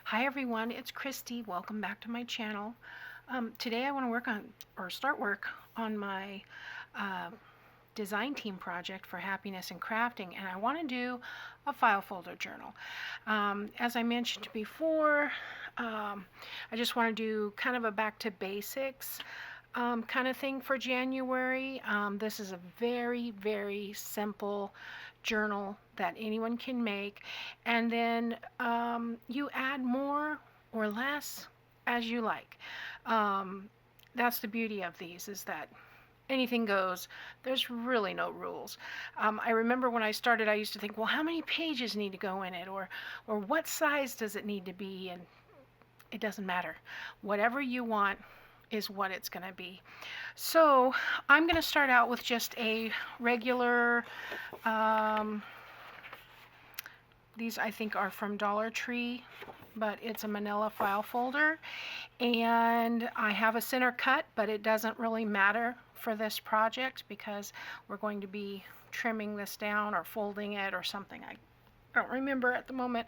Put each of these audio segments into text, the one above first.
Hi everyone, it's Kristi. Welcome back to my channel. Today I want to start work on my design team project for happiness and crafting, and I want to do a file folder journal. As I mentioned before, I just want to do kind of a back to basics kind of thing for January. This is a very simple journal that anyone can make, and then you add more or less as you like. That's the beauty of these, is that anything goes. There's really no rules. I remember when I started, I used to think, well, how many pages need to go in it, or what size does it need to be? And it doesn't matter. Whatever you want is what it's going to be. So I'm going to start out with just a regular, these I think are from Dollar Tree, but it's a manila file folder, and I have a center cut, but it doesn't really matter for this project because we're going to be trimming this down or folding it or something. I don't remember at the moment,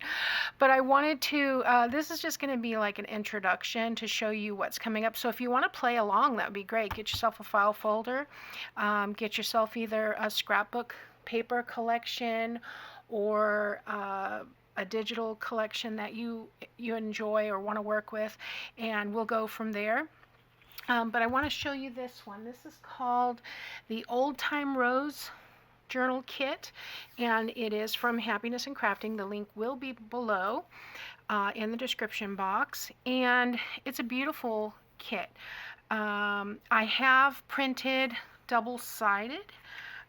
but I wanted to, this is just going to be like an introduction to show you what's coming up. So if you want to play along, that would be great. Get yourself a file folder, get yourself either a scrapbook paper collection or a digital collection that you enjoy or want to work with, and we'll go from there. But I want to show you this one. This is called the Old Time Rose Journal Kit, and it is from Happiness and Crafting. The link will be below in the description box, and it's a beautiful kit. I have printed double-sided,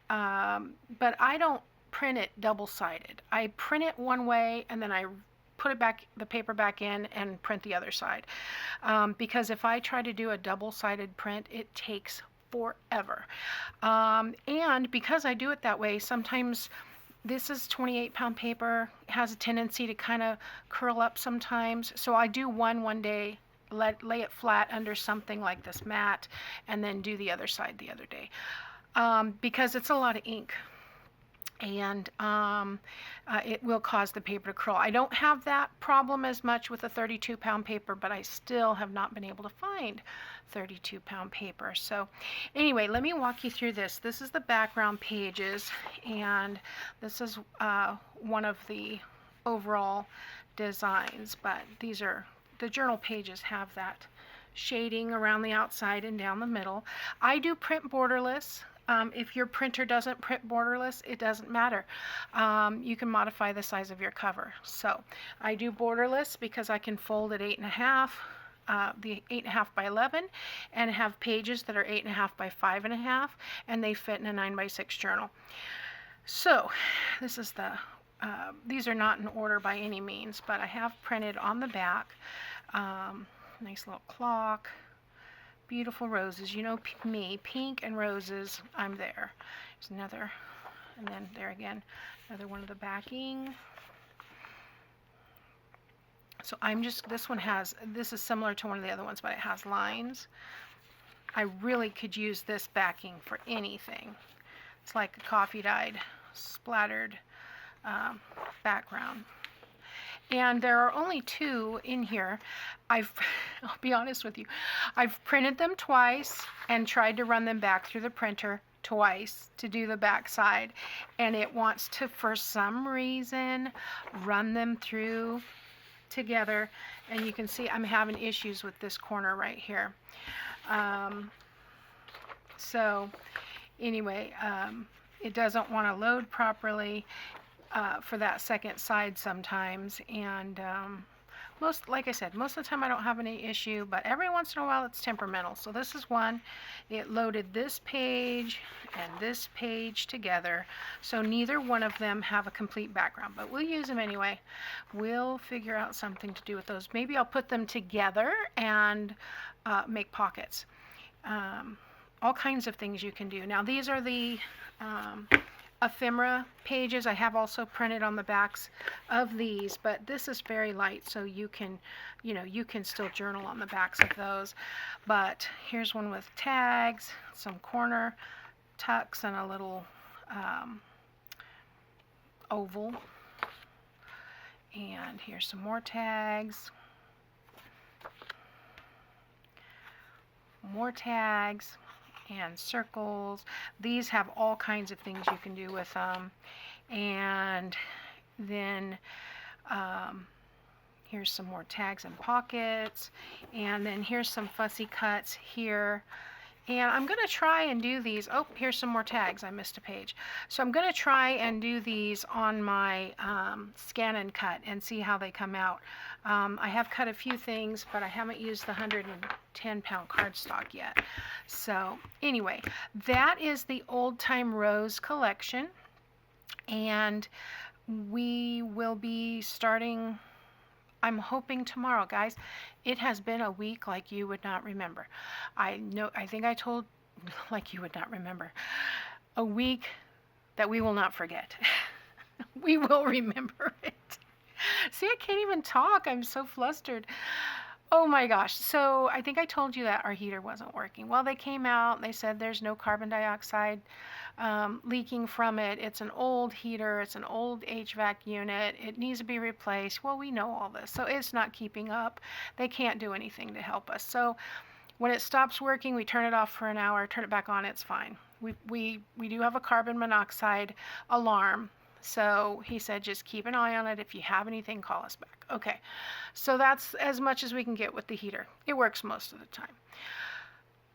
but I don't print it double-sided. I print it one way and then I put it back, the paper back in, and print the other side, because if I try to do a double-sided print, it takes forever. And because I do it that way, sometimes this is 28-pound paper, has a tendency to kind of curl up sometimes. So I do one day, lay it flat under something like this mat, and then do the other side the other day, because it's a lot of ink, and it will cause the paper to curl. I don't have that problem as much with a 32-pound paper, but I still have not been able to find 32-pound paper. So anyway, let me walk you through this. This is the background pages, and this is one of the overall designs, but these are the journal pages, have that shading around the outside and down the middle. I do print borderless. If your printer doesn't print borderless, it doesn't matter. You can modify the size of your cover. So I do borderless because I can fold it 8.5, the 8.5 by 11, and have pages that are 8.5 by 5.5, and they fit in a 9x6 journal. So this is the, these are not in order by any means, but I have printed on the back, nice little clock. Beautiful roses. You know me, pink and roses, I'm there. There's another, and then there again, another one of the backing. So I'm just, this one has, this is similar to one of the other ones, but it has lines. I really could use this backing for anything. It's like a coffee dyed, splattered background. And there are only two in here. I'll be honest with you, I've printed them twice and tried to run them back through the printer twice to do the back side, and it wants to, for some reason, run them through together, and you can see I'm having issues with this corner right here. So anyway, it doesn't want to load properly for that second side sometimes, and like I said, most of the time I don't have any issue, but every once in a while it's temperamental. So this is one. It loaded this page and this page together, so neither one of them have a complete background, but we'll use them anyway. We'll figure out something to do with those. Maybe I'll put them together and make pockets. All kinds of things you can do. Now these are the ephemera pages. I have also printed on the backs of these, but this is very light, so you can, you can still journal on the backs of those. But here's one with tags, some corner tucks, and a little oval. And here's some more tags. more tags and circles. These have all kinds of things you can do with them. And then here's some more tags and pockets. And then here's some fussy cuts here. And I'm going to try and do these. Oh, here's some more tags. I missed a page. So I'm going to try and do these on my scan and cut and see how they come out. I have cut a few things, but I haven't used the 110-pound cardstock yet. So anyway, that is the Old Time Rose collection. And we will be starting, I'm hoping, tomorrow, guys. It has been a week like you would not remember. I think I told, like you would not remember. A week that we will not forget. We will remember it. See, I can't even talk. I'm so flustered. Oh my gosh. So I think I told you that our heater wasn't working. Well, they came out. They said there's no carbon dioxide leaking from it. It's an old heater. It's an old HVAC unit. It needs to be replaced. Well, we know all this. So it's not keeping up. They can't do anything to help us. So when it stops working, we turn it off for an hour, turn it back on, it's fine. We do have a carbon monoxide alarm. So he said, just keep an eye on it. If you have anything, call us back. Okay, so that's as much as we can get with the heater. It works most of the time.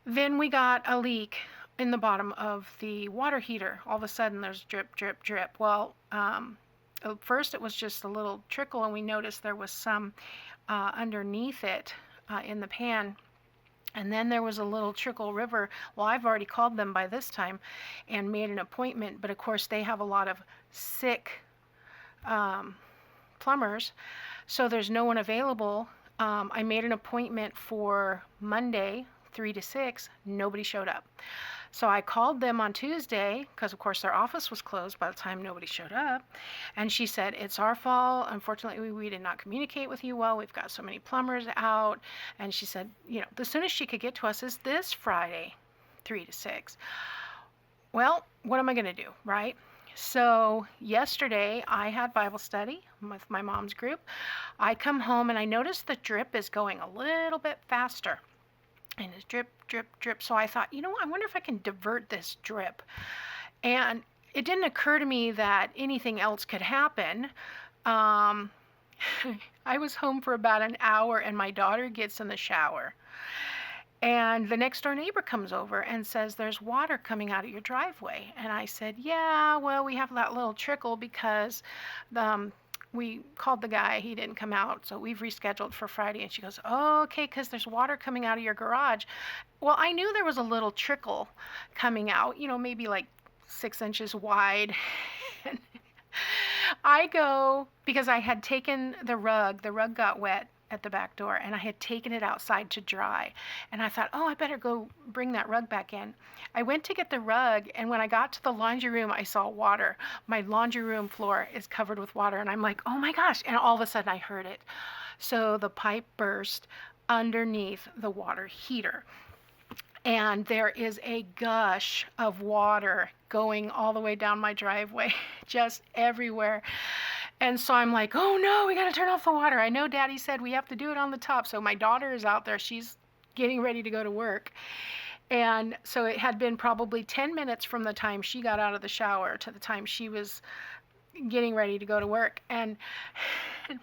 Then we got a leak in the bottom of the water heater. All of a sudden, there's drip, drip, drip. Well, at first it was just a little trickle, and we noticed there was some underneath it in the pan. And then there was a little trickle river. Well, I've already called them by this time and made an appointment, but of course they have a lot of sick plumbers, so there's no one available. I made an appointment for Monday, 3 to 6. Nobody showed up. So I called them on Tuesday, because of course their office was closed by the time nobody showed up. And she said, it's our fault. Unfortunately, we did not communicate with you well. We've got so many plumbers out. And she said, you know, the soonest she could get to us is this Friday, 3 to 6. Well, what am I going to do, right? So yesterday I had Bible study with my mom's group. I come home and I noticed the drip is going a little bit faster. And it's drip, drip, drip. So I thought, you know, I wonder if I can divert this drip. And it didn't occur to me that anything else could happen. I was home for about an hour and my daughter gets in the shower. And the next door neighbor comes over and says, there's water coming out of your driveway. And I said, yeah, well, we have that little trickle because we called the guy, he didn't come out, so we've rescheduled for Friday. And she goes, oh, okay, because there's water coming out of your garage. Well, I knew there was a little trickle coming out, you know, maybe like 6 inches wide. I go, because I had taken the rug got wet at the back door, and I had taken it outside to dry. And I thought, oh, I better go bring that rug back in. I went to get the rug, and when I got to the laundry room, I saw water. My laundry room floor is covered with water, and I'm like, oh my gosh, and all of a sudden I heard it. So the pipe burst underneath the water heater. And there is a gush of water going all the way down my driveway, just everywhere. And so I'm like, oh no, we got to turn off the water. I know Daddy said we have to do it on the top. So my daughter is out there. She's getting ready to go to work. And so it had been probably 10 minutes from the time she got out of the shower to the time she was getting ready to go to work. And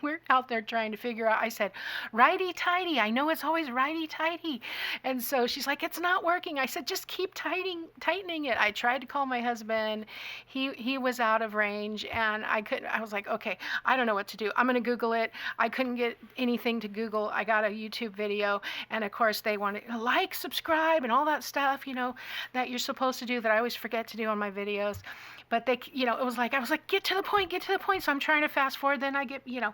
we're out there trying to figure out. I said, righty-tighty. I know it's always righty-tighty. And so she's like, it's not working. I said, just keep tightening it. I tried to call my husband. He was out of range, and I was like, okay, I don't know what to do. I'm going to Google it. I couldn't get anything to Google. I got a YouTube video, and of course they wanted like, subscribe, and all that stuff, you know, that you're supposed to do that I always forget to do on my videos. But they, you know, I was like, get to the point. So I'm trying to fast forward. Then I get, you know,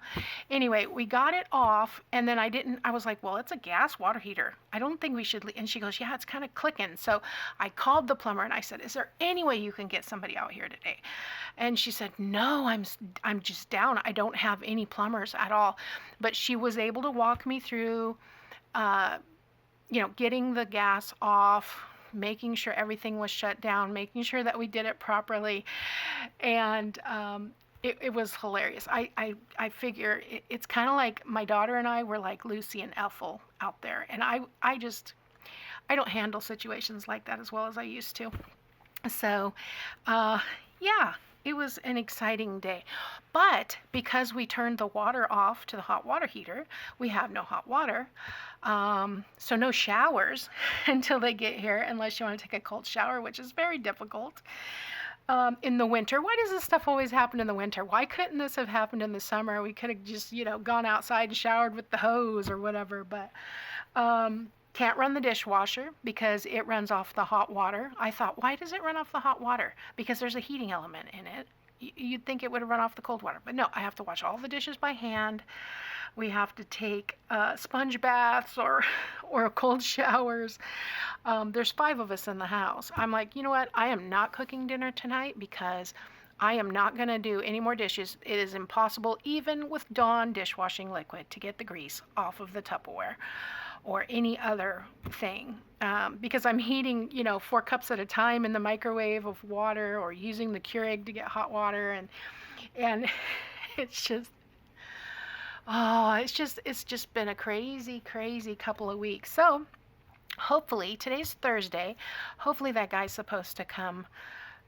anyway, we got it off. And then I was like, well, it's a gas water heater. I don't think we should. And she goes, yeah, it's kind of clicking. So I called the plumber and I said, is there any way you can get somebody out here today? And she said, no, I'm just down. I don't have any plumbers at all. But she was able to walk me through, you know, getting the gas off, making sure everything was shut down, making sure that we did it properly. And it was hilarious. I figure it's kind of like my daughter and I were like Lucy and Ethel out there. And I don't handle situations like that as well as I used to. So, yeah, it was an exciting day. But because we turned the water off to the hot water heater, we have no hot water. So no showers until they get here, unless you want to take a cold shower, which is very difficult. In the winter, why does this stuff always happen in the winter? Why couldn't this have happened in the summer? We could have just, gone outside and showered with the hose or whatever, but can't run the dishwasher because it runs off the hot water. I thought, why does it run off the hot water? Because there's a heating element in it. You'd think it would have run off the cold water, but no, I have to wash all the dishes by hand. We have to take sponge baths or cold showers. There's 5 of us in the house. I'm like, you know what? I am not cooking dinner tonight because I am not going to do any more dishes. It is impossible, even with Dawn dishwashing liquid, to get the grease off of the Tupperware or any other thing, because I'm heating, 4 cups at a time in the microwave of water, or using the Keurig to get hot water, and it's just, it's just been a crazy couple of weeks. So hopefully, today's Thursday, hopefully that guy's supposed to come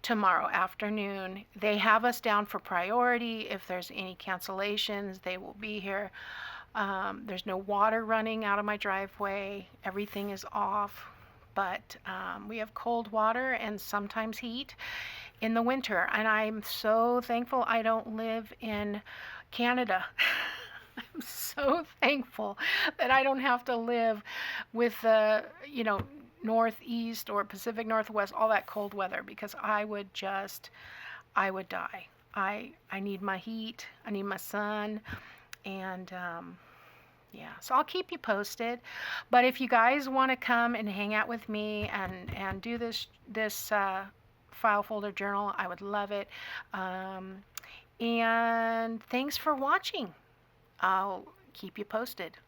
tomorrow afternoon. They have us down for priority. If there's any cancellations, they will be here. There's no water running out of my driveway. Everything is off, but we have cold water and sometimes heat in the winter. And I'm so thankful I don't live in Canada. I'm so thankful that I don't have to live with the, Northeast or Pacific Northwest, all that cold weather, because I would die. I need my heat. I need my sun. And yeah, so I'll keep you posted. But if you guys want to come and hang out with me and do this file folder journal, I would love it. And thanks for watching. I'll keep you posted.